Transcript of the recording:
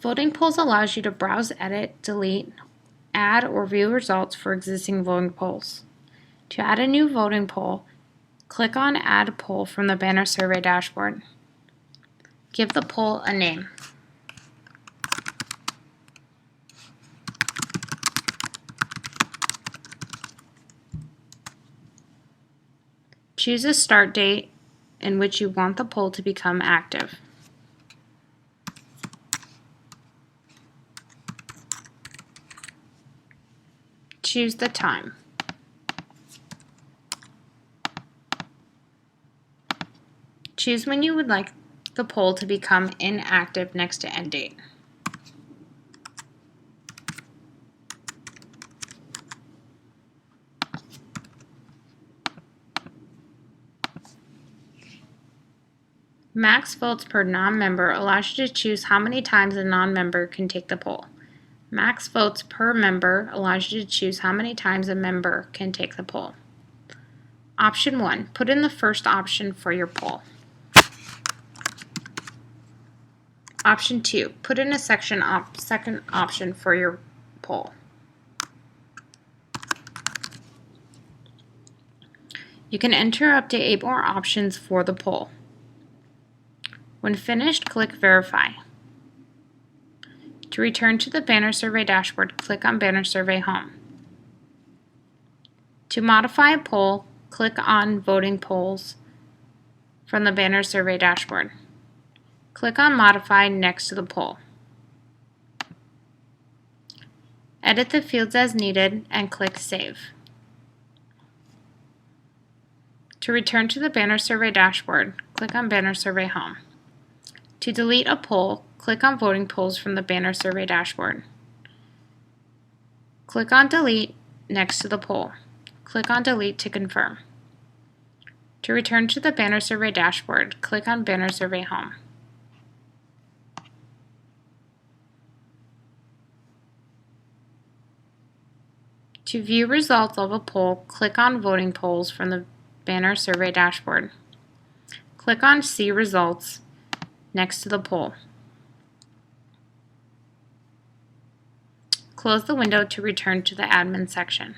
Voting polls allows you to browse, edit, delete, add, or view results for existing voting polls. To add a new voting poll, click on Add Poll from the BannerSurvey dashboard. Give the poll a name. Choose a start date in which you want the poll to become active. Choose the time. Choose when you would like the poll to become inactive next to end date. Max votes per non-member allows you to choose how many times a non-member can take the poll. Max votes per member allows you to choose how many times a member can take the poll. Option 1. Put in the first option for your poll. Option 2. Put in a second option for your poll. You can enter up to 8 more options for the poll. When finished, click Verify. To return to the BannerSurvey dashboard, click on BannerSurvey Home. To modify a poll, click on Voting Polls from the BannerSurvey dashboard. Click on Modify next to the poll. Edit the fields as needed and click Save. To return to the BannerSurvey dashboard, click on BannerSurvey Home. To delete a poll, click on Voting Polls from the BannerSurvey dashboard. Click on Delete next to the poll. Click on Delete to confirm. To return to the BannerSurvey dashboard, click on BannerSurvey Home. To view results of a poll, click on Voting Polls from the BannerSurvey dashboard. Click on See Results next to the poll. Close the window to return to the admin section.